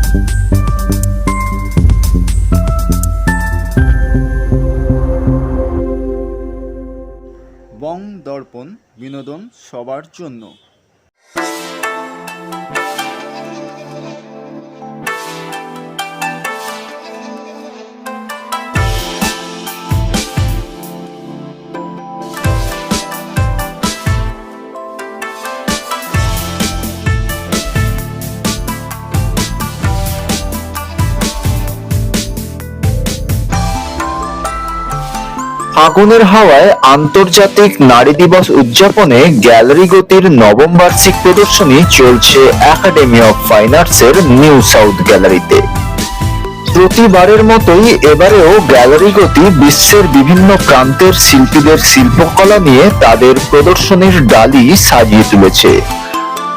বং দর্পণ, বিনোদন সবার জন্য। আগুনের হাওয়ায় আন্তর্জাতিক নারী দিবস উদযাপনে গ্যালারি গতির নবম বার্ষিক প্রদর্শনী চলছে একাডেমি অফ ফাইন আর্টসের নিউ সাউথ গ্যালারিতে। প্রতিবারের মতোই এবারেও গ্যালারি গতি বিশ্বের বিভিন্ন প্রান্তের শিল্পীদের শিল্পকলা নিয়ে তাদের প্রদর্শনীর ডালি সাজিয়ে তুলেছে।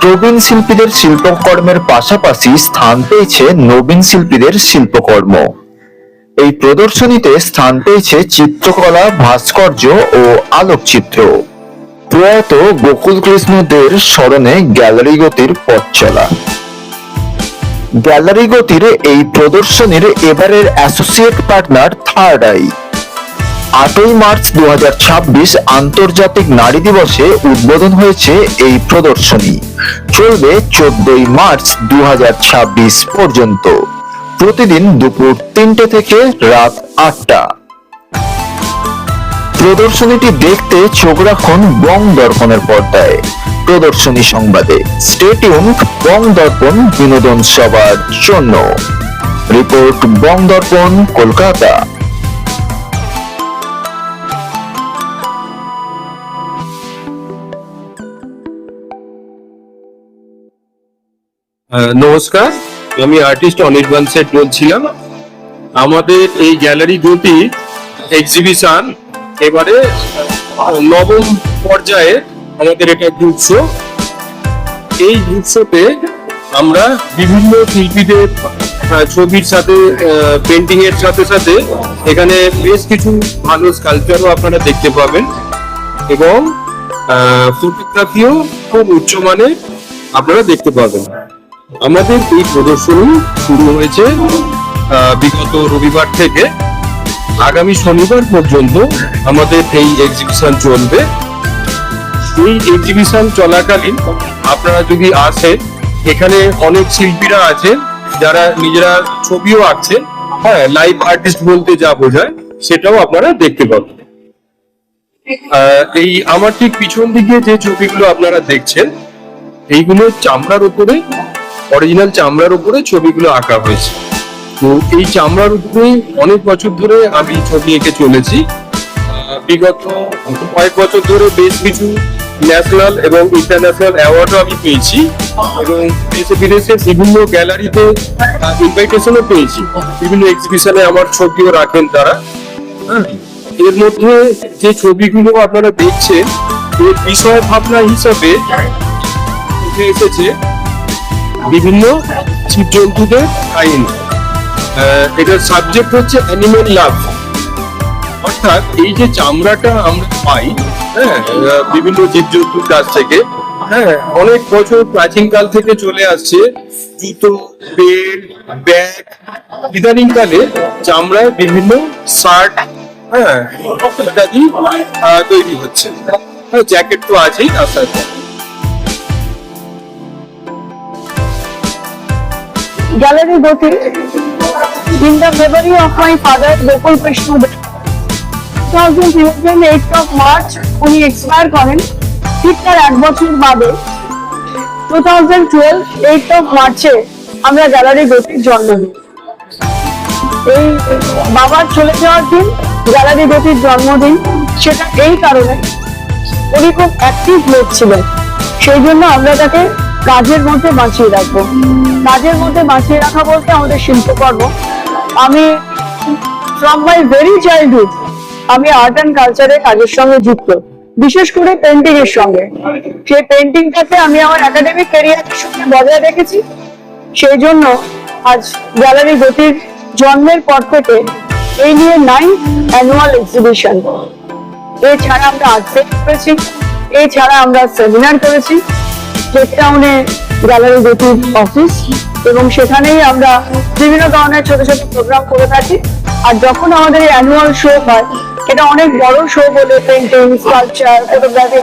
প্রবীণ শিল্পীদের শিল্পকর্মের পাশাপাশি স্থান পেয়েছে নবীন শিল্পীদের শিল্পকর্ম। এই প্রদর্শনীতে স্থান পেয়েছে চিত্রকলা, ভাস্কর্য ও আলোকচিত্র। প্রয়াত গোকুল কৃষ্ণ দের স্মরণে গ্যালারি গতির পথ চলা। গ্যালারি গতির এই প্রদর্শনীর এবারের অ্যাসোসিয়েট পার্টনার থার্ড আই। 8ই মার্চ 2026 আন্তর্জাতিক নারী দিবসে উদ্বোধন হয়েছে এই প্রদর্শনী। চলবে 14ই মার্চ 2026 পর্যন্ত, প্রতিদিন দুপুর 3টে থেকে রাত 8টা। প্রদর্শনীটি দেখতে চোখ রাখুন বং দর্পণের পর্দায়। প্রদর্শনী সংবাদে স্টে টিউনড। বং দর্পণ, বিনোদন সবার জন্য। রিপোর্ট বং দর্পণ, কলকাতা। নমস্কার, আমি আর্টিস্ট অনির্বাণ সেট বলছিলাম। আমাদের এই গ্যালারি গতি এক্সিবিশন এবারে নবম পর্যায়ে আমাদের এটা গ্রুপ শো। এই গ্রুপ শোতে আমরা বিভিন্ন শিল্পীদের ছবির সাথে পেন্টিং এর সাথে সাথে এখানে বেশ কিছু ভালো স্কাল্পচারও আপনারা দেখতে পাবেন এবং ফটোগ্রাফিও খুব উচ্চমানের আপনারা দেখতে পাবেন। আমাদের এই প্রদর্শনী শুরু হয়েছে বিগত রবিবার থেকে। আগামী শনিবার পর্যন্ত আমাদের এই এক্সিবিশন চলবে। এই এক্সিবিশন চলাকালীন আপনারা যদি আসেন, এখানে অনেক শিল্পীরা আছেন যারা নিজেরা ছবিও আঁকছেন। হ্যাঁ, লাইভ আর্টিস্ট বলতে যা বোঝায় সেটাও আপনারা দেখতে পাবেন। এই আমার ঠিক পিছন দিকে যে ছবিগুলো আপনারা দেখছেন, এইগুলো চামড়ার উপরে, অরিজিনাল চামড়ার উপরে ছবিগুলো আঁকা হয়েছে। তো এই চামড়ার উপরে অনেক বছর ধরে আমি ছবি এঁকে চলেছি। বিগত কয়েক বছর ধরে বেশ কিছু ন্যাশনাল এবং ইন্টারন্যাশনাল অ্যাওয়ার্ডও আমি পেয়েছি এবং দেশে বিদেশে বিভিন্ন গ্যালারিতে ইনভাইটেশনও পেয়েছি। বিভিন্ন এক্সিবিশনে আমার ছবিও রাখেন তারা। এর মধ্যে যে ছবিগুলো আপনারা দেখছেন, এর বিষয় ভাবনা হিসাবে উঠে এসেছে বিভিন্ন জীবজন্তুদের আইন। এটার সাবজেক্ট হচ্ছে অ্যানিমেল লাভ। অর্থাৎ এই যে চামড়াটা আমরা পাই বিভিন্ন জীবজন্তুর কাছ থেকে, অনেক বছর প্রাচীন কাল থেকে চলে আসছে। জুতো, বেল্ট, ব্যাগ, ইদানিং কালে চামড়ায় বিভিন্ন শার্ট ইত্যাদি তৈরি হচ্ছে। জ্যাকেট তো আছেই তার সাথে। Gallery Goti, in the memory of my father, Gokul Krishna Der, 2011 8th of March, উনি এক্সপায়ার করেন। ঠিক তার 1 বছর বাদে 2012 8th of মার্চে আমরা গ্যালারি গতির জন্ম দিই। এই বাবার চলে যাওয়ার দিন গ্যালারি গতির জন্মদিন। সেটা এই কারণে উনি খুব অ্যাক্টিভ লোক ছিলেন, সেই জন্য আমরা তাকে কাজের মধ্যে বাঁচিয়ে রাখবো। কাজের মধ্যে বাঁচিয়ে রাখা বলতে আমাদের শিল্পকর্ম। আমি ফ্রম মাই ভেরি চাইল্ডহুড আমি আর্ট অ্যান্ড কালচারের কাজের সঙ্গে যুক্ত, বিশেষ করে পেন্টিং এর সঙ্গে। সেই পেন্টিংটাকে আমি আমার একাডেমিক ক্যারিয়ারের সঙ্গে বজায় রেখেছি। সেই জন্য আজ গ্যালারি গতির জন্মের পর থেকে এই নিয়ে 9th অ্যানুয়াল এক্সিবিশন। এছাড়া আমরা আর্ট ফেয়ার করেছি, এছাড়া আমরা সেমিনার করেছি। কেপ টাউনে গ্যালারি গতির অফিস, এবং সেখানেই আমরা বিভিন্ন ধরনের ছোট ছোট প্রোগ্রাম করে থাকি। আর যখন আমাদের এই অ্যানুয়াল শো হয়, এটা অনেক বড় শো বলে, পেন্টিং, স্কাল্পচার, ফটোগ্রাফি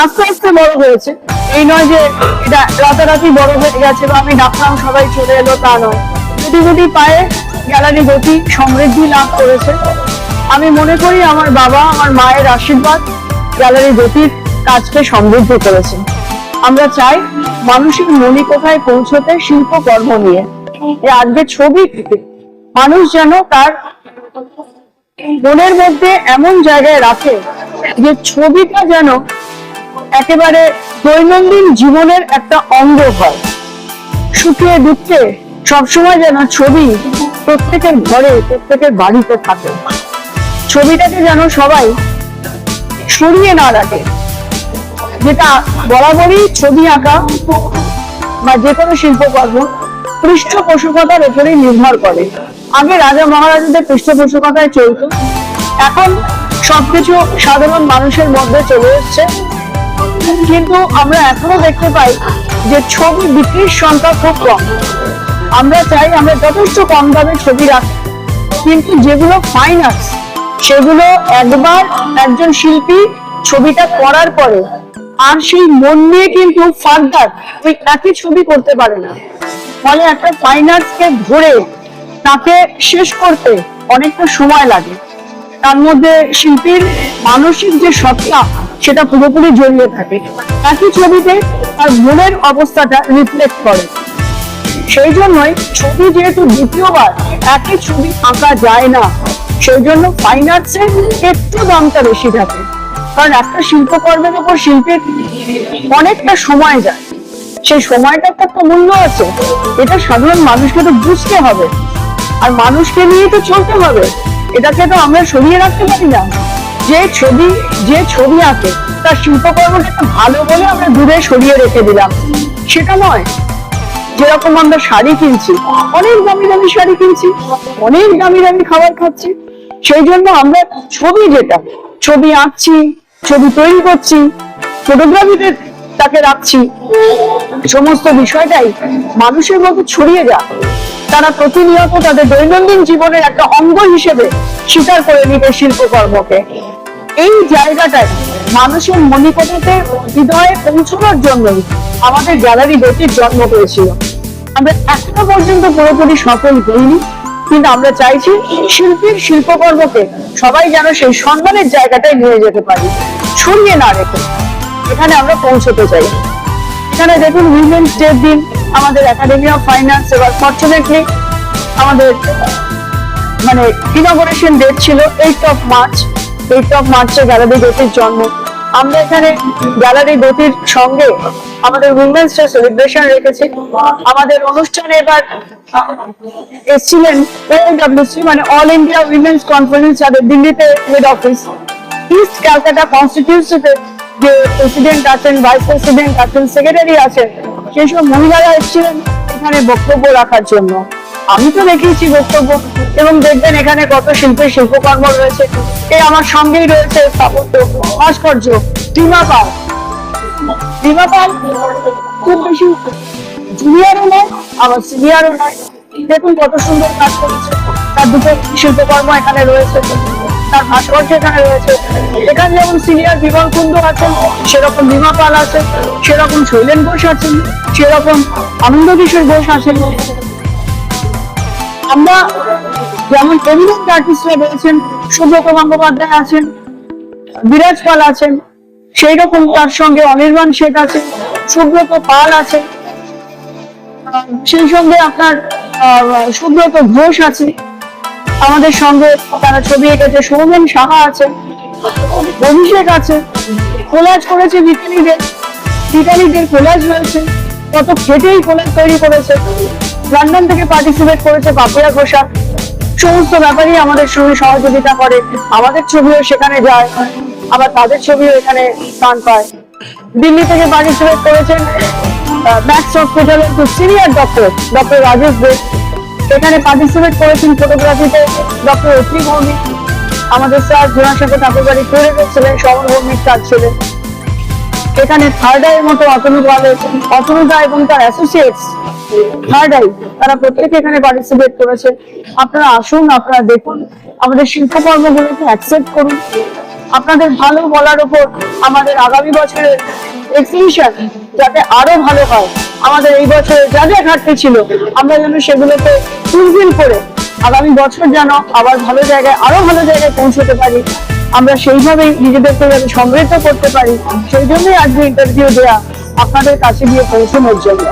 আস্তে আস্তে বড় হয়েছে। এই নয় যে এটা রাতারাতি বড় হয়ে গেছে বা আমি ডাকলাম সবাই চলে এলো, তা নয়। গুটি গুটি পায়ে গ্যালারি গতি সমৃদ্ধি লাভ করেছে। আমি মনে করি আমার বাবা, আমার মায়ের আশীর্বাদ গ্যালারি গতির কাজকে সমৃদ্ধ করেছে। আমরা চাই মানুষের মনিকোঠায় পৌঁছতে শিল্পকর্ম নিয়ে। আজকে ছবি মানুষ যেন তার মনের মধ্যে এমন জায়গায় রাখে যে ছবিটা যেন একেবারে দৈনন্দিন জীবনের একটা অঙ্গ হয়। সুখে দুঃখে সবসময় যেন ছবি প্রত্যেকের ঘরে, প্রত্যেকের বাড়িতে থাকে। ছবিটাকে যেন সবাই সরিয়ে না রাখে, যেটা বরাবরই ছবি আঁকা বা যে কোনো শিল্পকর্ম পৃষ্ঠপোষকতার উপরেই নির্ভর করে। আগে রাজা মহারাজাদের পৃষ্ঠপোষকতায় চলত, এখন সবকিছু সাধারণ মানুষের মধ্যে চলে এসছে। কিন্তু আমরা এখনো দেখতে পাই যে ছবি বিক্রির সংখ্যা খুব কম। আমরা চাই আমরা যথেষ্ট কম দামে ছবি রাখি, কিন্তু যেগুলো ফাইন আর্টস সেগুলো একবার একজন শিল্পী ছবিটা করার পরে আর সেই মন নিয়ে কিন্তু ফার্দার ওই একই ছবি করতে পারে না। ফলে একটা ফাইন আর্টস কে ধরে তাকে শেষ করতে অনেকটা সময় লাগে। তার মধ্যে শিল্পীর মানসিক যে সত্তা সেটা পুরোপুরি জড়িয়ে থাকে। একই ছবিতে তার মনের অবস্থাটা রিফ্লেক্ট করে। সেই জন্যই ছবি যেহেতু দ্বিতীয়বার একই ছবি আঁকা যায় না, সেই জন্য ফাইন আর্টসে একটু দামটা বেশি থাকে। কারণ একটা শিল্পকর্মের উপর শিল্পীর অনেকটা সময় যায়, সেই সময়টার তো একটা মূল্য আছে। এটা সাধারণ মানুষকে তো বুঝতে হবে, আর মানুষকে নিয়ে তো চলতে হবে। এটাকে তো আমরা সরিয়ে রাখতে পারি না। যে ছবি আঁকে তার শিল্পকর্মটা ভালো বলে আমরা দূরে সরিয়ে রেখে দিলাম, সেটা নয়। যেরকম আমরা শাড়ি কিনছি, অনেক দামি দামি শাড়ি কিনছি, অনেক দামি দামি খাবার খাচ্ছি, সেই জন্য আমরা ছবি আঁকছি, ছবি তৈরি করছি, ফটোগ্রাফিতে তাকে রাখছি, সমস্ত বিষয়টাই মানুষের মধ্যে ছড়িয়ে যায়। তারা প্রতিনিয়ত তাদের দৈনন্দিন জীবনের একটা অঙ্গ হিসেবে স্বীকার করে নিবে শিল্পকর্মকে। এই জায়গাটায় মানুষের মনিকোঠাতে হৃদয়ে পৌঁছানোর জন্যই আমাদের গ্যালারি গতির জন্ম হয়েছিল। আমরা এখনো পর্যন্ত পুরোপুরি সফল হইনি, কিন্তু আমরা চাইছি শিল্পীর শিল্পকর্মকে সবাই যেন সেই সম্মানের জায়গাটায় নিয়ে যেতে পারি, ছড়িয়ে না রেখে। এখানে আমরা পৌঁছতে চাই। এখানে দেখুন উইমেন্স ডে দিন আমাদের একাডেমি অফ ফাইন আর্টস এবার ফরচুনেটলি আমাদের ইনঅগারেশন ডেট ছিল 8 মার্চে গ্যালারি গতির জন্ম। আমরা এখানে গ্যালারি গতির সঙ্গে আমাদের উইমেন্স ডে সেলিব্রেশন রেখেছি। আমাদের অনুষ্ঠানে এবার এসেছিলেন OIWC all India women's conference, যাদের দিল্লিতে হেড অফিস। ইস্ট ক্যালকাটা কনস্টিটিউন্সিতে যে প্রেসিডেন্ট আছেন, ভাইস প্রেসিডেন্ট আছেন, সেক্রেটারি আছেন, সেই সব মহিলারা এসেছিলেন এখানে বক্তব্য রাখার জন্য। আমি তো দেখিয়েছি বক্তব্য, এবং দেখবেন এখানে কত শিল্পকর্ম রয়েছে। এই আমার সঙ্গেই রয়েছে স্থাপত্য ভাস্কর্য রিমা পাল। খুব বেশি জুনিয়রও নয়, আবার সিনিয়রও নয়। দেখুন কত সুন্দর কাজ করেছে। তার দুটো শিল্পকর্ম এখানে রয়েছে, তার ভাস্কর্য এখানে রয়েছে। এখানে যেমন সিনিয়র বিমল কুন্ডু আছেন, সেরকম রিমা পাল আছেন, সেরকম শৈলেন ঘোষ আছেন, সেরকম আনন্দ কিশোর ঘোষ আছেন। আমরা যেমন এভিডেন্ট আর্টিস্টরা রয়েছেন, সুব্রত গঙ্গোপাধ্যায় আছেন, বিরাজ পাল আছেন, সেই রকম তার সঙ্গে অনির্বাণ শেখ আছে, সুব্রত পাল আছে, সেই সঙ্গে আপনার সুব্রত ঘোষ আছে আমাদের সঙ্গে, তারা ছবি এঁকেছে। সৌমেন সাহা আছে, অভিষেক আছে, কোলাজ করেছে ভিখারিদের কোলাজ রয়েছে। কত খেটেই কোলাজ তৈরি করেছে। লন্ডন থেকে পার্টিসিপেট করেছে পাপিয়া ঘোষা। সমস্ত ব্যাপারই আমাদের সঙ্গে সহযোগিতা করে। আমাদের ছবিও সেখানে যায়, আবার তাদের ছবিও এখানে স্থান পায়। দিল্লি থেকে পার্টিসিপেট করেছেন ম্যাক্স হসপিটালের সিনিয়র ডক্টর রাজেশ দেব। এখানে পার্টিসিপেট করেছেন ফটোগ্রাফিতে ডক্টর অত্রি ভৌমিক। আমাদের স্যার জোড়াসাঁকো ঠাকুরবাড়ি তৈরি করছিলেন, সমর ভৌমিক কাজ ছিলেন। এখানে থার্ড আইয়ের মতো অতনুদা এবং তার অ্যাসোসিয়েটস থার্ড আই, তারা প্রত্যেকে এখানে পার্টিসিপেট করেছে। আপনারা আসুন, আপনারা দেখুন, আমাদের শিল্পকর্মগুলোকে অ্যাকসেপ্ট করুন। আপনাদের ভালো বলার উপর আমাদের আগামী বছরের এক্সিবিশন যাতে আরো ভালো হয়, আমাদের এই বছরে যা যা ঘাটতি ছিল আমরা যেন সেগুলোকে ফুলফিল করে আগামী বছর যেন আবার ভালো জায়গায়, আরো ভালো জায়গায় পৌঁছতে পারি, আমরা সেইভাবেই নিজেদেরকে যাতে সমৃদ্ধ করতে পারি, সেই জন্যই আজকে ইন্টারভিউ দেওয়া, আপনাদের কাছে গিয়ে পৌঁছানোর জন্য।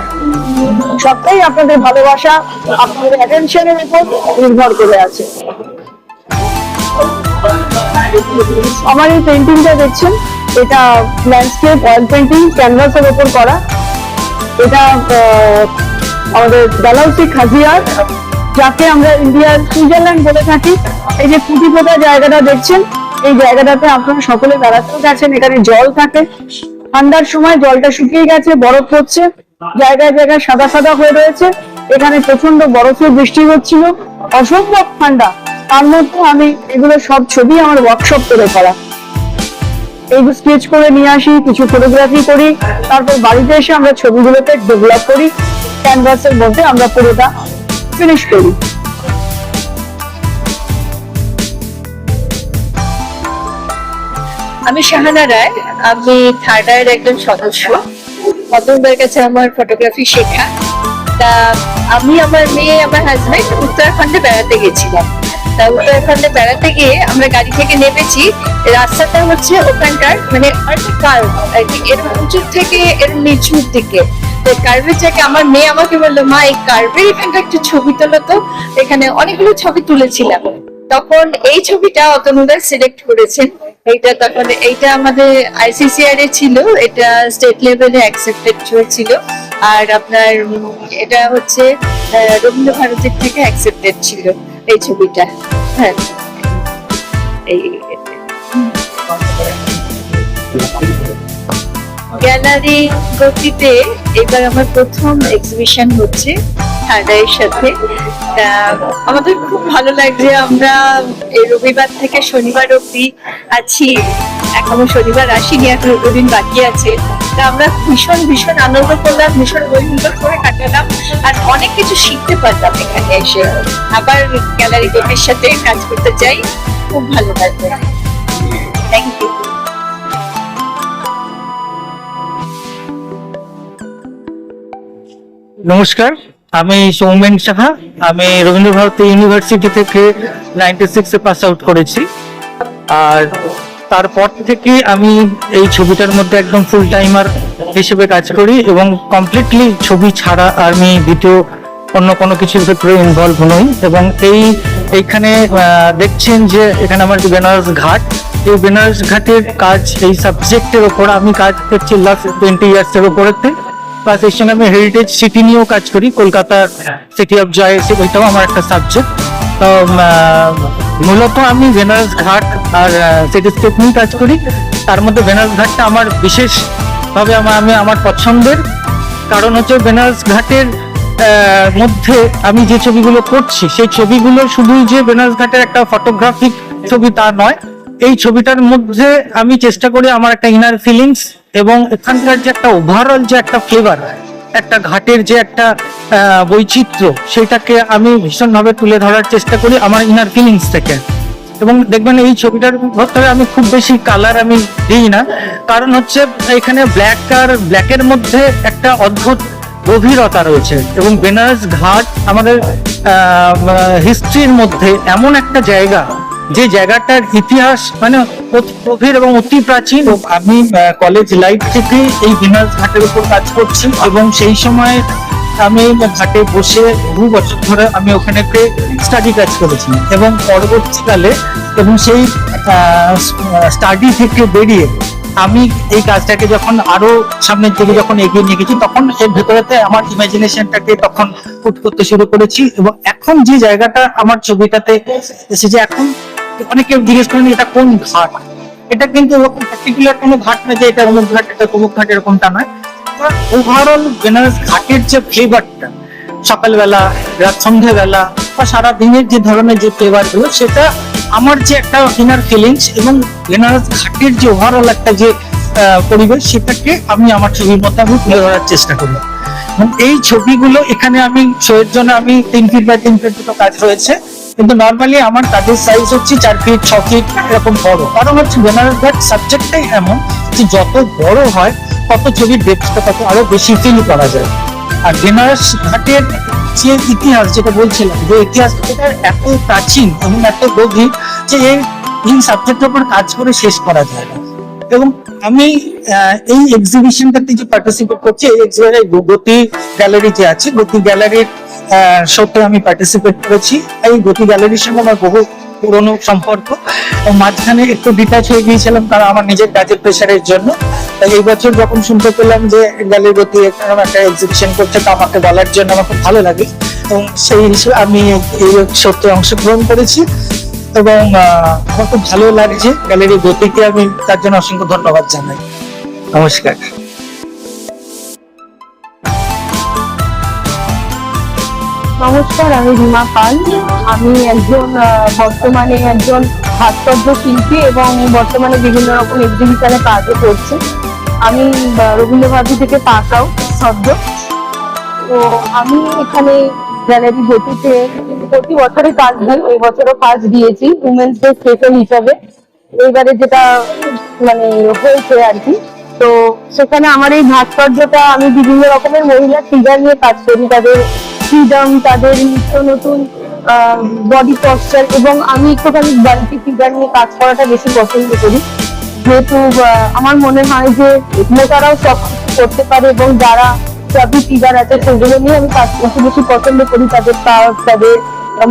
সবটাই আপনাদের ভালোবাসা, আপনাদের অ্যাটেনশনের উপর নির্ভর করে আছে। আমার এই পেন্টিংটা দেখছেন, এটা ল্যান্ডস্কেপ অয়েল পেন্টিং ক্যানভাসের উপর করা। এটা আমাদের ডালহৌসি খাজিয়ার, যাকে আমরা ইন্ডিয়ার সুইজারল্যান্ড বলে থাকি। এই যে খুঁটি পোতা জায়গাটা দেখছেন, এই জায়গাটাতে আপনারা সকলে বেড়াতেও গেছেন। এখানে জল থাকে, ঠান্ডার সময় জলটা শুকিয়ে গেছে, বরফ হচ্ছে, জায়গায় জায়গায় সাদা সাদা হয়ে রয়েছে। এখানে প্রচন্ড বরফের বৃষ্টি হচ্ছিল, অসম্ভব ঠান্ডা। তার মধ্যে আমি এগুলো সব ছবি আমার ওয়ার্কশপ করে করা, এইগুলো স্কেচ করে নিয়ে আসি, কিছু ফটোগ্রাফি করি, তারপর বাড়িতে এসে আমরা ছবিগুলোকে ডেভেলপ করি, ক্যানভাসের মধ্যে আমরা পুরোটা ফিনিশ করি। আমি শাহানা রায়, আমি থার্ড আইয়ের একজন সদস্য। প্রথমবার কাছে আমার ফটোগ্রাফি শেখা। তা আমি, আমার মেয়ে, আমার হাজবেন্ড উত্তরাখণ্ডে বেড়াতে গেছিলাম। তা উত্তরাখণ্ডে বেড়াতে গিয়ে আমরা গাড়ি থেকে নেমেছি, রাস্তাটা হচ্ছে ওখানকার মানে অনেক কার্ভ আর কি, এর উঁচু থেকে এর নিচুর দিকে। তো কার্ভের জায়গায় আমার মেয়ে আমাকে বললো, মা এই কার্ভের এখানটা একটু ছবি তোলো তো। এখানে অনেকগুলো ছবি তুলেছিলাম। তখন এই ছবিটা অতনুদা সিলেক্ট করেছেন। এইটা আমাদের ICCR এ ছিল, এটা স্টেট লেভেলে অ্যাকসেপ্টেড ছিল। আর আপনার এটা হচ্ছে রবীন্দ্র ভারতীর থেকে অ্যাকসেপ্টেড ছিল এই ছবিটা। হ্যাঁ, এই গ্যালারি গতিতে এবার আমার প্রথম এক্সিবিশন হচ্ছে থার্ড আইয়ের সাথে। আমাদের খুব ভালো লাগছে, আমরা এই রবিবার থেকে শনিবার অবধি আছি, এখনো শনিবার আসিনি, এখন দুদিন বাকি আছে। তা আমরা ভীষণ ভীষণ আনন্দ করলাম, ভীষণ বৈহুল্য করে কাটালাম, আর অনেক কিছু শিখতে পারলাম এখানে এসে। আবার গ্যালারি গতির সাথে কাজ করতে চাই, খুব ভালো লাগবে। Thank you. নমস্কার, আমি সৌমেন সাহা। আমি রবীন্দ্র ভারতী ইউনিভার্সিটি থেকে 96-এ পাস আউট করেছি। আর তারপর থেকে আমি এই ছবিটার মধ্যে একদম ফুল টাইমার হিসেবে কাজ করি, এবং কমপ্লিটলি ছবি ছাড়া আমি দ্বিতীয় অন্য কোনো কিছুর ক্ষেত্রে ইনভলভ নই। এবং এইখানে দেখছেন যে এখানে আমার বেনারস ঘাট, এই বেনারস ঘাটের কাজ, এই সাবজেক্টের ওপর আমি কাজ করছি লাস্ট 20 ইয়ার্সের ওপরেতে। প্লাস এর সঙ্গে আমি হেরিটেজ সিটি নিয়েও কাজ করি, কলকাতার সিটি অফ জয়, ওইটাও আমার একটা সাবজেক্ট। তো মূলত আমি বেনারস ঘাট আর সিটিস্কেপ নিয়ে কাজ করি। তার মধ্যে বেনারস ঘাটটা আমার বিশেষভাবে আমার পছন্দের, কারণ হচ্ছে বেনারস ঘাটের মধ্যে আমি যে ছবিগুলো করছি, সেই ছবিগুলো শুধুই যে বেনারস ঘাটের একটা ফটোগ্রাফিক ছবি তা নয়। এই ছবিটার মধ্যে আমি চেষ্টা করি আমার একটা ইনার ফিলিংস এবং এখানকার যে একটা ওভারঅল যে একটা ফ্লেভার, একটা ঘাটের যে একটা বৈচিত্র্য, সেটাকে আমি ভীষণভাবে তুলে ধরার চেষ্টা করি আমার ইনার ফিলিংস থেকে। এবং দেখবেন এই ছবিটার ভেতরে আমি খুব বেশি কালার আমি দিই না, কারণ হচ্ছে এখানে ব্ল্যাকের মধ্যে একটা অদ্ভুত গভীরতা রয়েছে। এবং বেনারস ঘাট আমাদের হিস্ট্রির মধ্যে এমন একটা জায়গা, যে জায়গাটার ইতিহাস মানে অতি গভীর এবং অতি প্রাচীন। আমি কলেজ লাইফ থেকে এই বেনারস ঘাটের উপর কাজ করছি, এবং সেই সময় আমি ঘাটে বসে বহু বছর ধরে আমি ওখানে স্টাডি কাজ করেছি। এবং পরবর্তীকালে এবং সেই স্টাডি থেকে বেরিয়ে আমি এই কাজটাকে যখন আরো সামনের দিকে যখন এগিয়ে নিয়ে গেছি, তখন এর ভেতরেতে আমার ইমাজিনেশনটাকে তখন পুট করতে শুরু করেছি। এবং এখন যে জায়গাটা আমার ছবিটাতে এসেছে, এখন অনেকে জিজ্ঞেস করেন এটা কোন ঘাট, এটা কিন্তু পার্টিকুলার কোনো ঘাট না যে এটা অমুক ঘাট, এটা তমুক ঘাট, এরকমটা নয়। ওভারঅল বেনারস ঘাটের যে ফ্লেভারটা, সকালবেলা, রাত সন্ধ্যাবেলা বা সারা দিনের যে ধরনের যে ফ্লেভার গুলো, সেটা আমার যে একটা ইনার ফিলিংস এবং বেনারস ঘাটের যে ওভারঅল একটা যে পরিবেশ, সেটাকে আমি আমার ছবির মধ্যে আমি তুলে ধরার চেষ্টা করি। এই ছবিগুলো এখানে আমি শোয়ের জন্য আমি 3 ফিট বাই 3 ফিট দুটো কাজ রয়েছে, কিন্তু নর্মালি আমার কাজের সাইজ হচ্ছে 4 ফিট 6 ফিট এরকম বড়। কারণ হচ্ছে বেনারস ঘাট সাবজেক্টটাই এমন যে যত বড় হয় তত ছবির ডেপথটা তত আরো বেশি ফিল করা যায়। আর বেনারস ঘাটের যে ইতিহাস যেটা বলছিলাম, যে ইতিহাস এটা এত প্রাচীন এবং এত গভীর যে এই সাবজেক্টের উপর কাজ করে শেষ করা যায় না। এবং আমি এই এক্সিবিশনটাতে যে পার্টিসিপেট করছি, এই গতি গ্যালারি যে আছে, গতি গ্যালারির শোতে আমি পার্টিসিপেট করেছি। এই গতি গ্যালারির সঙ্গে আমার বহু পুরনো সম্পর্ক, মাঝখানে একটু ডিটাচ হয়ে গিয়েছিলাম কারণ আমার নিজের কাজের প্রেশারের জন্য। তাই এই বছর যখন শুনতে পেলাম যে গ্যালারি গতি এরকম একটা এক্সিবিশন করছে, তো আমাকে বলার জন্য আমার খুব ভালো লাগে এবং সেই হিসেবে আমি এই শোতে অংশগ্রহণ করেছি এবং আমার খুব ভালো লাগছে। গ্যালারি গতিকে আমি তার জন্য অসংখ্য ধন্যবাদ জানাই। নমস্কার। নমস্কার, আমি রিমা পাল। আমি বর্তমানে একজন ভাস্কর্য শিল্পী এবং বর্তমানে বিভিন্ন রকম এক্সিবিশনে কাজও করছি। আমি রবীন্দ্রভারতী থেকে পাস আউট সদ্য। তো আমি এখানে গ্যালারি গতিতে প্রতি বছরই কাজ দিই, এই বছরও কাজ দিয়েছি উমেন্স ডে স্পেশাল হিসাবে। এইবারে যেটা মানে হয়েছে আর কি, তো সেখানে আমার এই ভাস্কর্যটা আমি বিভিন্ন রকমের মহিলা ফিগার নিয়ে কাজ করি, তাদের ফ্রিডম, তাদের নিত্য নতুন বডি পশ্চার, এবং আমি একটুখানি বাল্কি ফিগার নিয়ে কাজ করাটা বেশি পছন্দ করি, যেহেতু আমার মনে হয় যে মোটারাও সব করতে পারে এবং যারা চাবি ফিগার আছে সেগুলো নিয়ে আমি কাজ করতে বেশি পছন্দ করি। তাদের কাজ, তাদের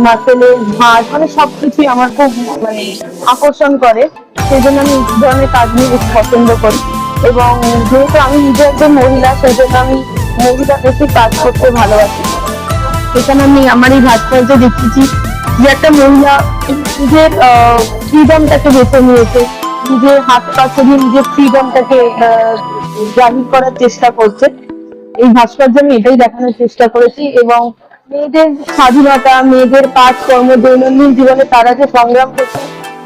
মাসেলের ভাঁজ, মানে সবকিছুই আমার খুব মানে আকর্ষণ করে, সেই জন্য আমি এই ধরনের কাজ নিয়ে বেশি পছন্দ করি। এবং যেহেতু আমি নিজে একজন মহিলা, সেই জন্য আমি মহিলা বেশি কাজ করতে ভালোবাসি। এখানে আমি আমার এই ভাস্কর্য দেখেছি যে একটা মহিলা নিজের ফ্রিডমটাকে বেছে নিয়েছে, নিজের হাত পা ছড়িয়ে নিজের ফ্রিডমটাকে জাহির করার চেষ্টা করছে। এই ভাস্কর্য আমি এটাই দেখানোর চেষ্টা করেছি এবং মেয়েদের স্বাধীনতা, মেয়েদের কাজকর্ম, দৈনন্দিন জীবনে তারা যে সংগ্রাম করছে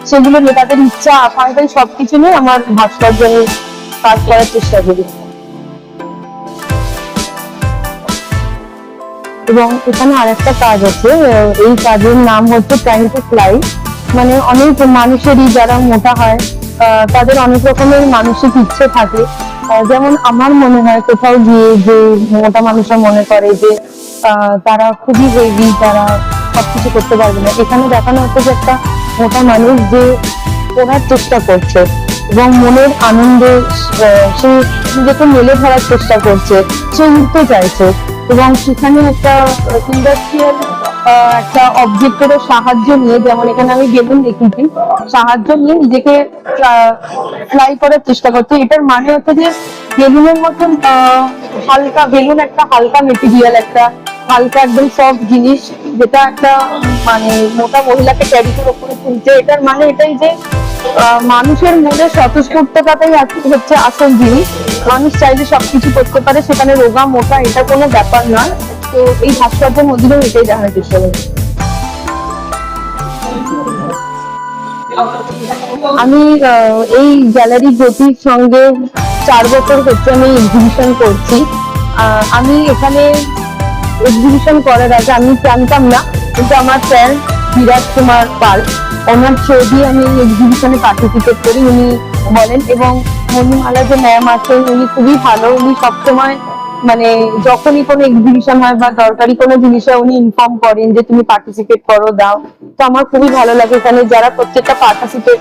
সেগুলো নিয়ে, তাদের ইচ্ছা আকাঙ্ক্ষা সবকিছু নিয়ে আমার ভাস্কর্য আমি কাজ করার চেষ্টা করি। এবং এখানে আরেকটা কাজ আছে, এই কাজের নাম হচ্ছে ট্রাইং টু ফ্লাই। মানে অনেক মানুষেরই যারা মোটা হয় তাদের অনেক রকমের মানসিক ইচ্ছে থাকে। যেমন আমার মনে হয় কোথাও গিয়ে যে মোটা মানুষরা মনে করে যে তারা খুবই হেভি, তারা সবকিছু করতে পারবে না। এখানে দেখানো হচ্ছে যে একটা মোটা মানুষ যে পড়ার চেষ্টা করছে এবং মনের আনন্দে সে নিজেকে মেলে ধরার চেষ্টা করছে, সে উঠতে চাইছে এবং সেখানে একটা ইন্ডাস্ট্রিয়াল একটা অবজেক্টের সাহায্য নিয়ে, যেমন এখানে আমি বেলুন দেখেছি, সাহায্য নিয়ে নিজেকে ফ্লাই করার চেষ্টা করছে। এটার মানে হচ্ছে যে বেলুনের মতন হালকা, বেলুন একটা হালকা মেটেরিয়াল, একটা হালকা একদম সফট জিনিস, যেটা একটা মানে মোটা মহিলাকে ক্যারি করে উপরে তুলছে। এটার মানে এটাই যে মানুষের মনে স্বতঃস্ফূর্ততাটাই হচ্ছে আসল জিনিস। মানুষ চাইলে সবকিছু করতে পারে, সেখানে রোগা মোটা এটা কোনো ব্যাপার নয়। তো এই ভাস্কর্যের মধ্যে এটাই দেখানোর চেষ্টা করি। আমি এই গ্যালারি গতির সঙ্গে 4 বছর হচ্ছে আমি এক্সিবিশন করছি। আমি এখানে এক্সিবিশন করার আগে আমি জানতাম না, কিন্তু আমার স্যার বিরাট কুমার পাল, ওনার থ্রু দিয়ে আমি এক্সিবিশনে পার্টিসিপেট করি। উনি বলেন, এবং মণিমালা যে ম্যাম আছেন উনি খুবই ভালো। উনি সবসময় মানে যখনই কোনো এক্সিবিশন হয় বা দরকারি কোনো জিনিসে উনি ইনফর্ম করেন যে তুমি পার্টিসিপেট করো, দাও। তো আমার খুবই ভালো লাগে এখানে যারা প্রত্যেকটা পার্টিসিপেট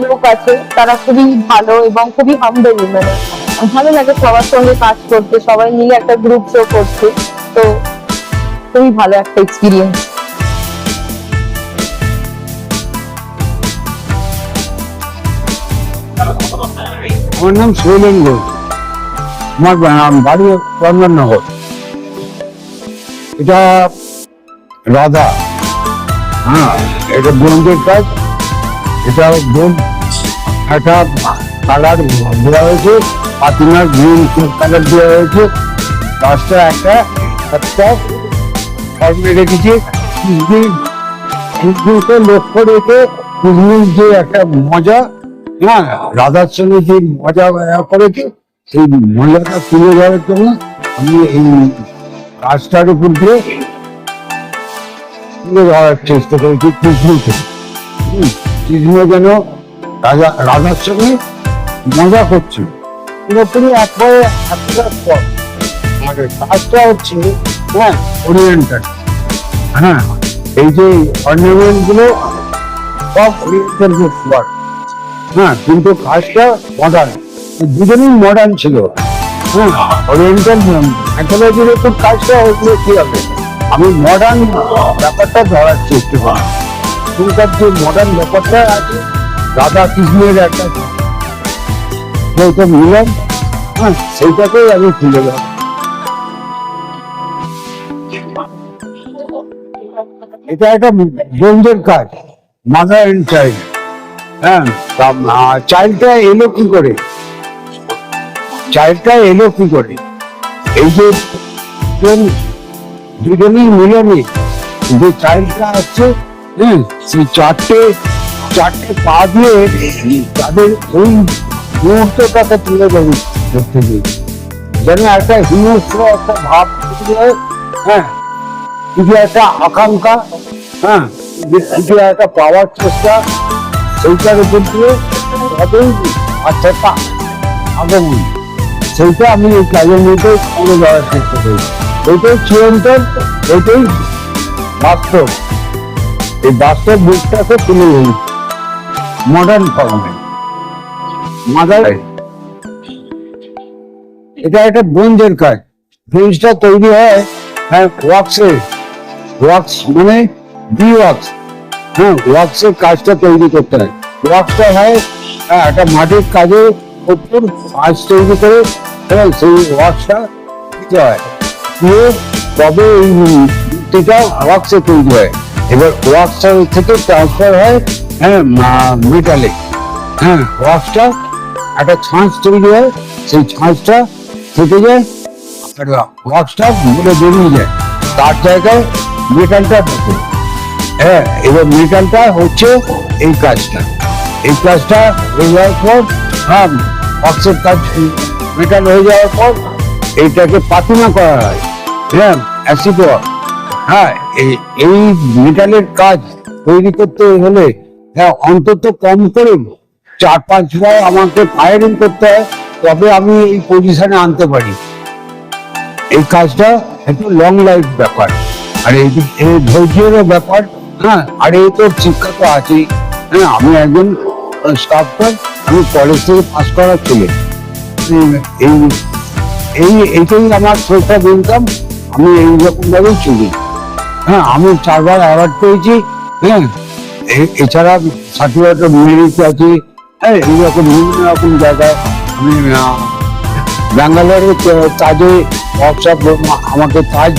লোক আছে, তারা খুবই ভালো এবং খুবই হাম্বল। মানে ভালো লাগে সবার সঙ্গে কাজ করতে, সবাই মিলে একটা গ্রুপ শো করতে। তো খুবই ভালো একটা এক্সপিরিয়েন্স। আমার নাম শৈলেন ঘোষ, আমার বাড়ি চন্দননগর। এটা রাধা, হ্যাঁ, এটা ব্রোঞ্জের কাজ। এটা একটা কালার দেওয়া হয়েছে, পাতিনার গ্রিন কালার দেওয়া হয়েছে। কাজটা একটা ফর্মে রেখেছি। কুচবিকে লক্ষ্য রেখে কুচবির যে একটা মজা, হ্যাঁ, রাধার সঙ্গে যে মজা করেছে সেই মহিলাটা তুলে ধরার জন্য আমি এই কাজটার উপর দিয়ে তুলে ধরার চেষ্টা করেছি কৃষ্ণকে। কৃষ্ণ যেন রাধার সঙ্গে মজা করছে পুরোপুরি একবারে একটা পর। আর কাজটা হচ্ছে ওরিয়েন্টাল। হ্যাঁ, এই যে অর্নামেন্ট গুলো সব ওরিয়েন্টাল ওয়ার্ক। হ্যাঁ, কিন্তু কাজটা মডার্ন, দুজনেই মডার্ন ছিল। হ্যাঁ, ওরিয়েন্টাল ম্যাথোলজির উপর কাজটা হয়েছিল কি হবে, আমি মডার্ন ব্যাপারটা ধরার চেষ্টা করি। এখনকার যে মডার্ন ব্যাপারটা আছে রাধা কৃষ্ণের একটা মিলন, হ্যাঁ সেইটাকেই আমি তুলে দেব। এটা একটা বন্ধুর কাজ, মাদার এন্ড চাইল্ড। হ্যাঁ, চাইল্ডটা এলো কি করে, এই যে দুজনের মিলনে যে চাইল্ডটা আসছে, হ্যাঁ সেই চারটে পা দিয়ে তাদের ওই মুহূর্তটাকে তুলে ধরতে দিই, যেন একটা হিংস্র একটা ভাব তৈরি হয়। হ্যাঁ, কিছু একটা আকাঙ্ক্ষা, হ্যাঁ কিছু একটা পাওয়ার চেষ্টা, সেইটার উপর দিয়ে তবেই বাচ্চাটা আগমন, সেইটা আমি এই কাজের মধ্যে তুলে ধরার চেষ্টা করি। এইটাই চিরন্তন, এইটাই বাস্তব, এই বাস্তব দিকটাকে তুলে ধরি মডার্ন ফর্মে। এটা একটা ব্রোঞ্জের কাজ। ব্রোঞ্জটা তৈরি হয় ওয়াক্স মানে বি ওয়াক্স। হ্যাঁ, ওয়াক্সের কাজটা তৈরি করতে হয়। ওয়াক্সটা হয় একটা মাটির কাজের উপর কাজ তৈরি করে, হ্যাঁ সেই ওয়াক্সটা দিতে হয়, দিয়ে তবে এই মূর্তিটা ওয়াক্সে তৈরি হয়। এবার ওয়াক্সটা থেকে ট্রান্সফার হয় মেটালে। হ্যাঁ, ওয়াক্সটা একটা ছাঁচ তৈরি হয়, সেই ছাঁচটা থেকে যায় আর ওয়াক্সটা বলে বেরিয়ে যায়, তার জায়গায় মেটালটা ঢোকে। হ্যাঁ, এবার মেটালটা হচ্ছে এই কাজটা হয়ে যাওয়ার পর, হ্যাঁ ওয়াক্সের কাজ মেটাল হয়ে যাওয়ার পর এইটাকে পাতিনা করা হয়। হ্যাঁ, অ্যাসিড ওয়ার্ক। হ্যাঁ, এই মেটালের কাজ তৈরি করতে হলে হ্যাঁ অন্তত কম করে 4-5 বার আমাকে ফায়ারিং করতে হয়, তবে আমি এই পজিশনে আনতে পারি। এই কাজটা একটু লং লাইফ ব্যাপার, আর এই ধৈর্যেরও ব্যাপার। হ্যাঁ, আর এই তো শিক্ষা তো আছেই। হ্যাঁ, আমি একজন স্টাফটার, আমি কলেজ থেকে পাস করার ছেলে। এইটাই আমার সোর্স অফ ইনকাম, আমি এইরকম ভাবেই চলি। হ্যাঁ, আমি 4 বার অ্যাওয়ার্ড পেয়েছি। হ্যাঁ, এছাড়া সার্টিফিকেট অফ মেরিট আছে। হ্যাঁ, এইরকম বিভিন্ন রকম জায়গায় আমি ব্যাঙ্গালোরে কাজে ওয়ার্কশপ, আমাকে কাজ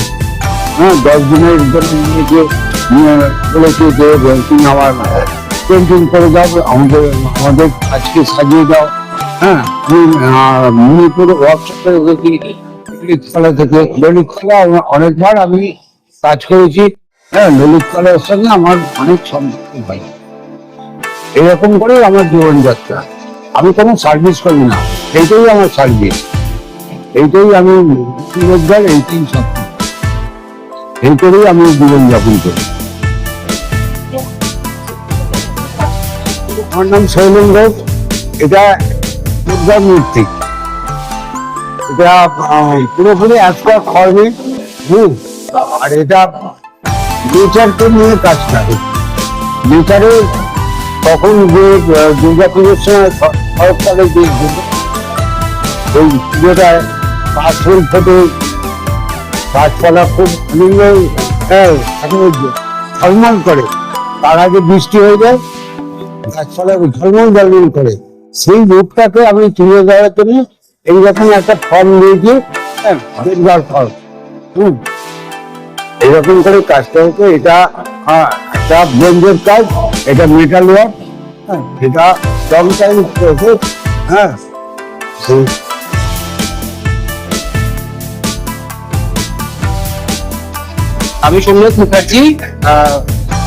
10 দিনের জন্য নিয়ে বলেছে যে তুমি আমার পেন্টিং করে দাও, আমাদের কাজকে সাজিয়ে দাও। হ্যাঁ, আমি মণিপুর ওয়ার্কশপে ললিত কলা থেকে অনেকবার আমি কাজ করেছি। হ্যাঁ, ললিত কলার সঙ্গে আমার অনেক সম্পর্ক হয়। এরকম করেই আমার জীবনযাত্রা। আমি কোনো সার্ভিস করি না, এইটাই আমার সার্ভিস, এইটাই আমি রোজগার, এইটাই সব, এই করেই আমি জীবনযাপন করি। আমার নাম শৈলেন ঘোষ। এটা দুর্গার মূর্তি, এটা পুরোপুরি অ্যাসপার ফর্মে। আর এটা নেচারকে নিয়ে কাজ করে। নেচারে তখন যে দুর্গা পুজোর সময় শরৎকালে যে ওই পুজোটায় গাছ ফুল ফোটে, গাছপালা খুব ঝলমল করে, তার আগে বৃষ্টি হয়ে যায়, গাছপালা ঝলমল করে। সেই রূপটাকে আমি তুলে দেওয়ার জন্য এইরকম একটা ফর্ম দিয়েছি, দুর্গার ফর্ম। এইরকম করে কাজটা হতো। এটা একটা ব্রোঞ্জের কাজ, এটা মেটাল ওয়ার্ক। এটা লং টাইম প্রসেস। হ্যাঁ, আমি সোমনাথ মুখার্জি,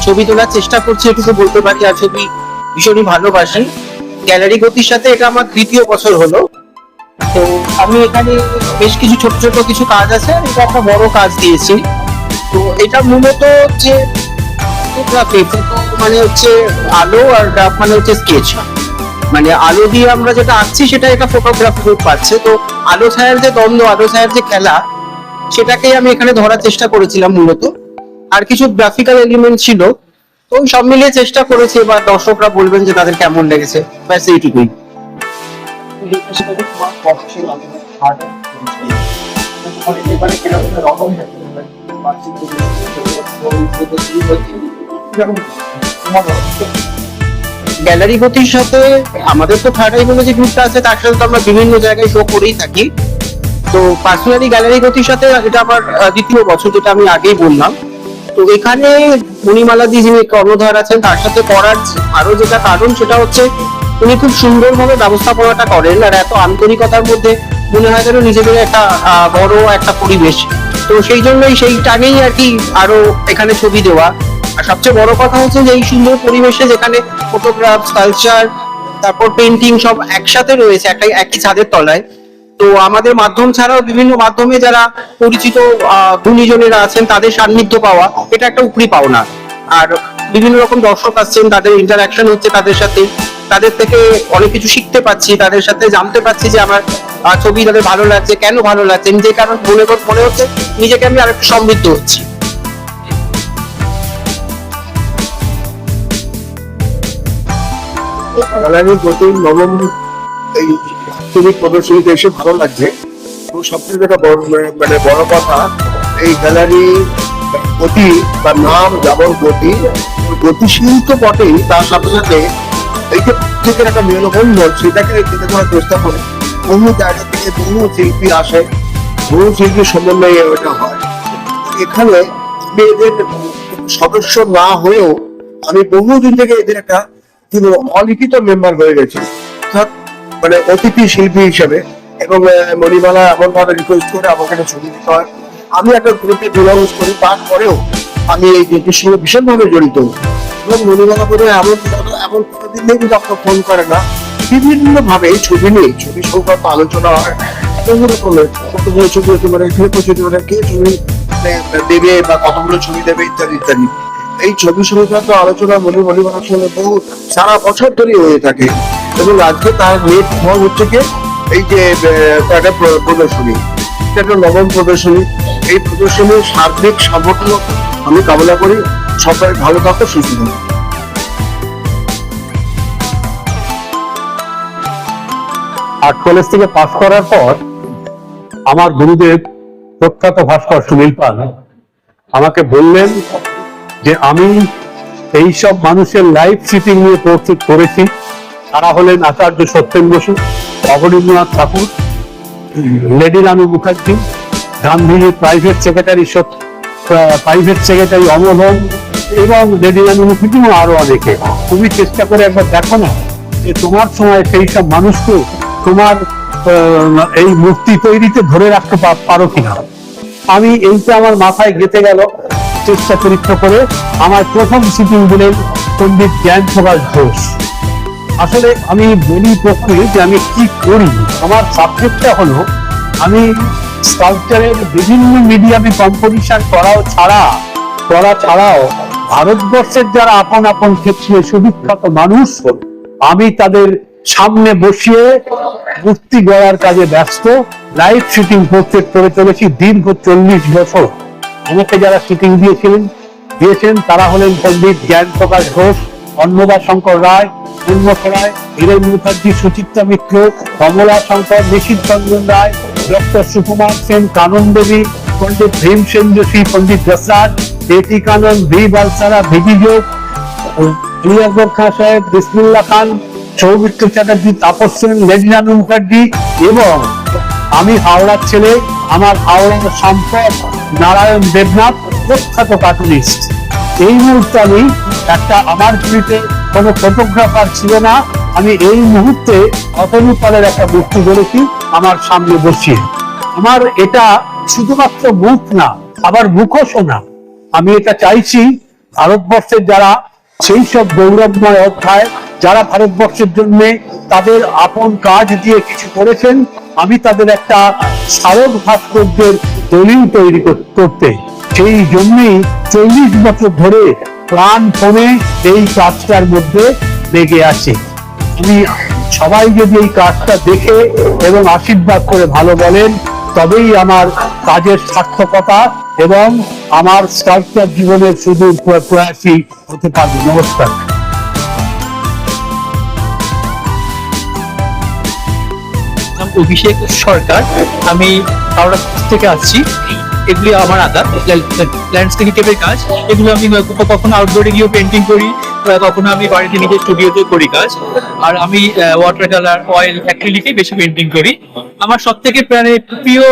ছবি তোলার চেষ্টা করছি এটুকু বলতে পারি, আর ছবি ভীষণই ভালোবাসি। গ্যালারি গতির সাথে এটা আমার 3য় বছর হলো। তো আমি এখানে বেশ কিছু ছোট ছোট কিছু কাজ আছে, আর এটা একটা বড় কাজ দিয়েছি। তো এটা মূলত হচ্ছে ফটোগ্রাফি, ফটো মানে হচ্ছে আলো, আর গ্রাফ মানে হচ্ছে স্কেচ। মানে আলো দিয়ে আমরা যেটা আঁকছি সেটা একটা ফটোগ্রাফি রূপ পাচ্ছে। তো আলো ছায়ার যে দ্বন্দ্ব, আলো ছায়ার যে খেলা, সেটাকেই আমি এখানে ধরার চেষ্টা করেছিলাম মূলত। আর কিছু গ্রাফিক্যাল এলিমেন্ট ছিল, তো সব মিলিয়ে চেষ্টা করেছি। এবার দর্শকরা বলবেন যে তাদের কেমন লেগেছে, ব্যাস এইটুকুই। গ্যালারি গতির সাথে আমাদের তো থার্ড আই বলে যে গ্রুপটা আছে, তার সাথে তো আমরা বিভিন্ন জায়গায় শো করেই থাকি। তো পার্সোনালি গ্যালারি গতির সাথে এটা আমার দ্বিতীয় বছর, যেটা আমি আগেই বললাম। তো এখানে মণিমালাদি যিনি কর্ণধার আছেন, তার সাথে করার আরো যেটা কারণ, সেটা হচ্ছে উনি খুব সুন্দরভাবে ব্যবস্থাপনাটা করেন, আর এত আন্তরিকতার মধ্যে মনে হয় যেন নিজেদের একটা বড় একটা পরিবেশ। তো সেই জন্যই সেই টানেই আর কি আরো এখানে ছবি দেওয়া। আর সবচেয়ে বড় কথা হচ্ছে যে এই সুন্দর পরিবেশে, যেখানে ফটোগ্রাফ, কালচার, তারপর পেন্টিং সব একসাথে রয়েছে একই ছাদের তলায়। তো আমাদের মাধ্যম ছাড়াও বিভিন্ন মাধ্যমে যারা পরিচিত গুণীজনেরা আছেন, তাদের সান্নিধ্য পাওয়া, এটা একটা উপরি পাওনা। আর বিভিন্ন রকম দর্শক আসছেন, তাদের ইন্টারাকশন হচ্ছে তাদের সাথে, তাদের থেকে অনেক কিছু শিখতে পাচ্ছি, তাদের সাথে জানতে পারছি যে আমার ছবি তাদের ভালো লাগছে, কেন ভালো লাগছে, যে কারণ মনে হচ্ছে নিজেকে আমি আরেকটু সমৃদ্ধ হচ্ছি। গ্যালারি গতির নবম এই ছবি প্রদর্শনীতে এসে ভালো লাগছে। এবং সবচেয়ে যেটা মানে বড় কথা, এই গ্যালারি গতি বা নাম যেমন গতি, গতিশীল তো বটেই, তার সাথে সাথে এই যে প্রত্যেকের একটা মেলবন্ধন, সেটাকে তুলে ধরার চেষ্টা করে। বহু জায়গা থেকে বহু শিল্পী আসে, বহু শিল্পীর সমন্বয়ে ওটা হয়। এখানে আমি এদের সদস্য না হয়েও আমি বহুদিন থেকে এদের একটা অলিখিত মেম্বার হয়ে গেছি, অর্থাৎ মানে অতিথি শিল্পী হিসেবে। এবং মণিমালা এমন ভাবে রিকোয়েস্ট করে আমাকে একটা ছবি দিতে হয়, আমি একটা গ্রুপে বিলংস করি, তারপরেও আমি এই গ্রুপের সঙ্গে ভীষণভাবে জড়িত। এবং মণিমালা করে এমন কোনোদিন নেই যখন ফোন করে না, বিভিন্ন ভাবে ছবি নিয়ে, ছবি সংক্রান্ত আলোচনা হয়। বহু রকমের কতগুলো ছবি হতে পারে, কে ছবি দেবে বা কতগুলো ছবি দেবে, ইত্যাদি ইত্যাদি। এই ছবি সংক্রান্ত আলোচনা মণিমালার সঙ্গে বহু সারা বছর ধরে হয়ে থাকে। এবং আজকে তার নেট ফল হচ্ছে কি, এই যে একটা প্রদর্শনী, এটা একটা নবম প্রদর্শনী। এই প্রদর্শনীর সার্বিক সাফল্য আমি কামনা করি। সবাই ভালো থাকো, সুস্থ থাকো। আর্ট কলেজ থেকে পাশ করার পর আমার গুরুদেব প্রখ্যাত ভাস্কর সুনীল পাল আমাকে বললেন যে আমি এইসব মানুষের লাইভ সিটিং নিয়ে প্রস্তুত করেছি। তারা হলেন আচার্য সত্যেন বসু, অবনীন্দ্রনাথ ঠাকুর, লেডি রানু মুখার্জি, গান্ধীজির প্রাইভেট সেক্রেটারি অমোধন, এবং লেডি রানু মুখার্জি এবং আরো অনেকে। তুমি চেষ্টা করে একবার দেখো না যে তোমার সময় সেই সব মানুষকে তোমার এই মূর্তি তৈরিতে ধরে রাখতে পারো কিনা। আমি এইটা আমার মাথায় গেঁথে গেল। চেষ্টা পরীক্ষা করে আমার প্রথম সিটিং দিলেন পণ্ডিত জ্ঞান প্রকাশ ঘোষ। আসলে আমি বলি প্রথমে যে আমি কি করি। আমার সাবজেক্টটা হলো আমি স্কাল্পচারের বিভিন্ন মিডিয়ামে কম্পোজিশন করা ছাড়াও ভারতবর্ষের যারা আপন আপন ক্ষেত্রে সুবিখ্যাত মানুষ, আমি তাদের সামনে বসিয়ে মূর্তি গড়ার কাজে ব্যস্ত। লাইভ শুটিং পোর্ট্রেট করে চলেছি দীর্ঘ 40 বছর। আমাকে যারা শুটিং দিয়েছেন তারা হলেন পণ্ডিত জ্ঞান প্রকাশ ঘোষ, অন্নদা শঙ্কর রায়, উন্মুখ রায়, হীরেন মুখার্জি, সুচিত্রা মিত্র, কমলা শঙ্কর, নিশীথ চন্দ্রন রায়, ডক্টর সুকুমার সেন, কানন দেবী, পণ্ডিত ভীমসেন যোশী, পণ্ডিত যশরাজ, এটি কানন, ভি বালসারা, ভিজি যোগ, আকবর খান সাহেব, বিসমিল্লাহ খান, সৌমিত্র চ্যাটার্জি, তাপস সেন, লেডি রানু মুখার্জি, এবং আমি হাওড়ার ছেলে, আমার হাওড়ার সম্পদ নারায়ণ দেবনাথ, প্রখ্যাত কার্টুনিস্ট। এই মুহূর্তে আমি আমার পিড়িতে কোনো ফটোগ্রাফার ছিল না, আমি এই মুহূর্তে অতনু পালের একটা মূর্তি গড়েছি আমার সামনে বসিয়ে। আমার এটা শুধুমাত্র মুখ না, আবার মুখোশও না। আমি এটা চাইছি ভারতবর্ষের যারা সেই সব গৌরবময় অধ্যায়, যারা ভারতবর্ষের জন্য তাদের আপন কাজ দিয়ে কিছু করেছেন, আমি তাদের একটা স্মারক ভাস্কর্যের দলিল তৈরি করতে, সেই জন্যই 40 বছর ধরে প্রাণপণে এই কাজটার মধ্যে লেগে আছে। আমি সবাই যদি এই কাজটা দেখে এবং আশীর্বাদ করে ভালো বলেন, তবেই আমার কাজের সার্থকতা এবং আমার স্কাল্পচার জীবনের সুদূর প্রয়াসী হতে পারবে। নমস্কার। অভিষেক সরকার, আমি হাওড়া থেকে আসছি। এগুলি আমার আদার ল্যান্ডস্কেপের কাজ। এগুলো আমি কখনো আউটডোরে গিয়েও পেন্টিং করি, কখনো আমি বাড়িতে নিজের স্টুডিওতে করি কাজ। আর আমি ওয়াটার কালার, অয়েল, অ্যাক্রিলিকে বেশি পেন্টিং করি। আমার সব থেকে প্রিয়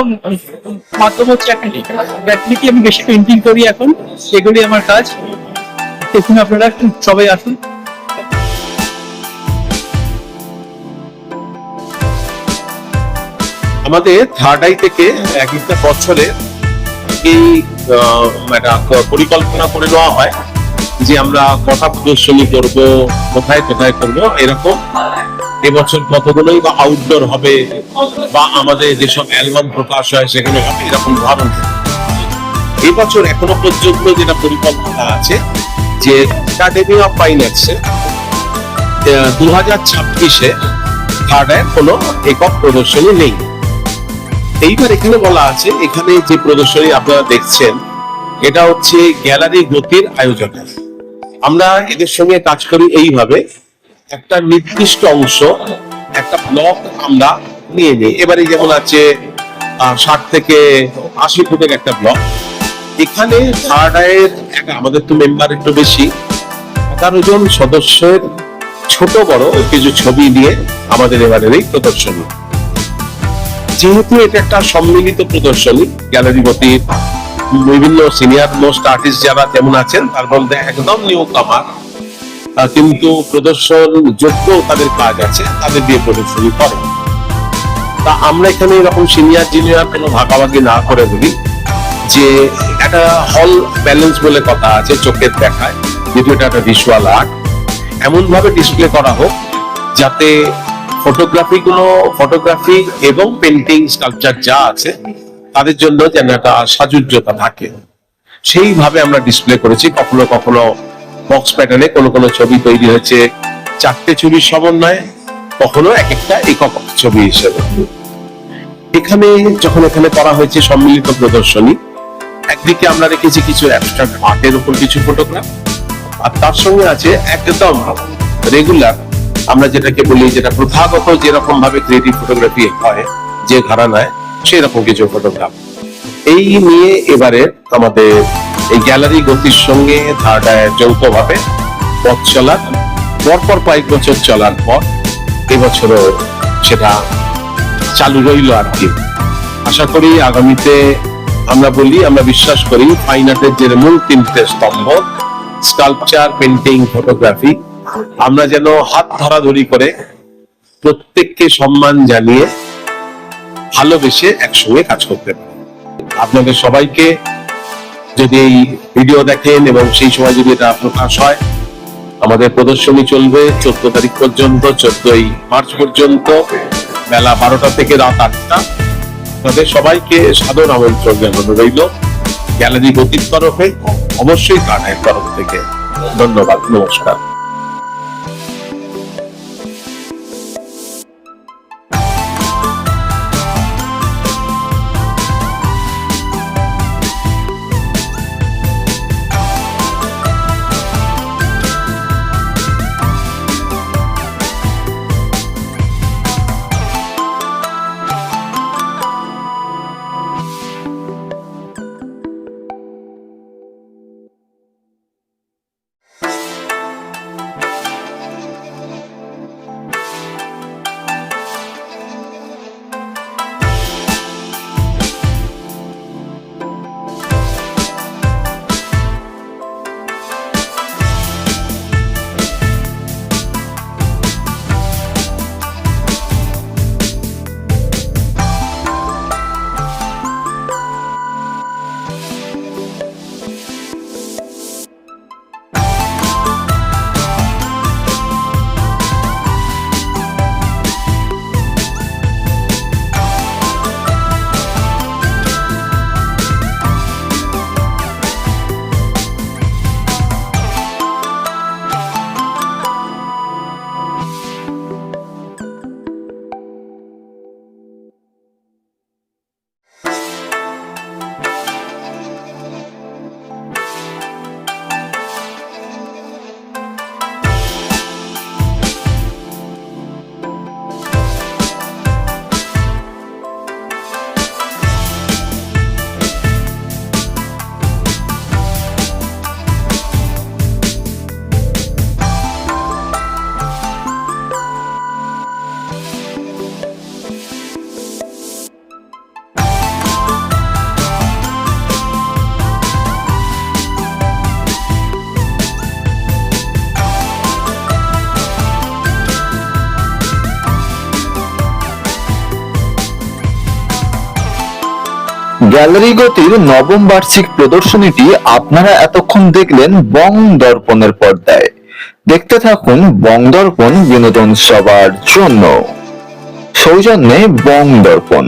মাধ্যম হচ্ছে অ্যাক্রিলিক। অ্যাক্রিলিকে আমি বেশি পেন্টিং করি এখন। এগুলি আমার কাজ। দেখুন আপনারা সবাই আসুন। আমাদের থার্ড আই থেকে এক একটা বছরে এই একটা পরিকল্পনা করে নেওয়া হয় যে আমরা কথা প্রদর্শনী করব, কোথায় কোথায় করব, এরকম। এবছর কতগুলোই বা আউটডোর হবে বা আমাদের যেসব অ্যালবাম প্রকাশ হয় সেখানে হবে, এরকম ধরনের। এবছর এখনো পর্যন্ত যেটা পরিকল্পনা আছে যে একাডেমি অফ ফাইন আর্টসে 2026-এ থার্ড আই কোনো একক প্রদর্শনী নেই। এইবার এখানে বলা আছে, এখানে যে প্রদর্শনী আপনারা দেখছেন এটা হচ্ছে গ্যালারি গতির আয়োজনে। আমরা এদের সঙ্গে কাজ করি এইভাবে, একটা নির্দিষ্ট অংশ, একটা ব্লক আমরা নিয়ে নিই। এবারে যেমন আছে 60 থেকে 80 ফুটের একটা ব্লক। এখানে থার্ড আইয়ের আমাদের তো মেম্বার একটু বেশি, 11 জন সদস্যের ছোট বড় কিছু ছবি নিয়ে আমাদের এবারের এই প্রদর্শনী। যেহেতু এটা একটা সম্মিলিত প্রদর্শনী, গ্যালারি গতির বিভিন্ন সিনিয়র মোস্ট আর্টিস্ট যারা যেমন আছেন তার মধ্যে একদম নিউ কামার, কিন্তু প্রদর্শন যোগ্য তাদের কাজ আছে, তাদের দিয়ে প্রদর্শনী করে। তা আমরা এখানে এরকম সিনিয়র জুনিয়র কোনো ভাগাভাগি না করে বলি যে একটা হল ব্যালেন্স বলে কথা আছে, চোখের দেখায়, যেহেতু এটা একটা ভিজুয়াল আর্ট, এমন ভাবে ডিসপ্লে করা হোক যাতে ফটোগ্রাফি এবং পেন্টিং, স্কাল্পচার যা আছে তাদের জন্য যেন একটা সাজুজ্যতা থাকে, সেইভাবে আমরা ডিসপ্লে করেছি। কখনো কখনো বক্স প্যাটার্নে কোনো ছবি তৈরি হয়েছে 4টে ছবির সমন্বয়ে, কখনো এক একটা একক ছবি হিসেবে। এখানে যখন এখানে করা হয়েছে সম্মিলিত প্রদর্শনী, একদিকে আমরা রেখেছি কিছু অ্যাবস্ট্রাক্ট আর্টের উপর কিছু ফটোগ্রাফ, আর তার সঙ্গে আছে একদম রেগুলার, আমরা যেটাকে বলি যেটা প্রথাগত যেরকম ভাবে ক্রিয়েটিভ ফটোগ্রাফি হয় যে ঘরানায়, সেই রকম কিছু ফটোগ্রাফ। এই নিয়ে এবারে আমাদের এই গ্যালারি গতির সঙ্গে থার্ড আইয়ের যৌথভাবে পথ চলার পরপর কয়েক বছর চলার পর এবছরও সেটা চালু রইল আর কি। আশা করি আগামীতে আমরা বিশ্বাস করি ফাইন আর্টের যে মূল 3টে স্তম্ভ, স্কাল্পচার, পেন্টিং, ফটোগ্রাফি, আমরা যেন হাত ধরাধরি করে প্রত্যেককে সম্মান জানিয়ে ভালোবেসে একসঙ্গে কাজ করতে পারি। আপনাদের সবাইকে যদি এই ভিডিও দেখেন এবং সেই সময় যদি এটা প্রকাশ হয়, আমাদের প্রদর্শনী চলবে 14 তারিখ পর্যন্ত, 14ই মার্চ পর্যন্ত, বেলা 12টা থেকে রাত 8টা। আপনাদের সবাইকে সাদর আমন্ত্রণ জানানো রইল গ্যালারি গতির তরফে, অবশ্যই কানাইয়ের তরফ থেকে। ধন্যবাদ, নমস্কার। গ্যালারি গতির নবম বার্ষিক প্রদর্শনীটি আপনারা এতক্ষণ দেখলেন বং দর্পণের পর্দায়। দেখতে থাকুন বং দর্পণ, বিনোদন সবার জন্য। সৌজন্যে বং দর্পণ।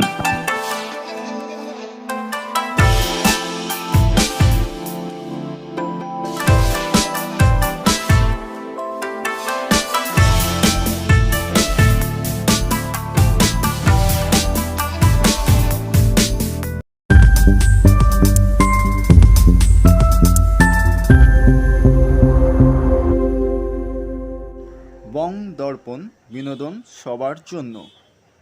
বং দর্পণ, বিনোদন সবার জন্য।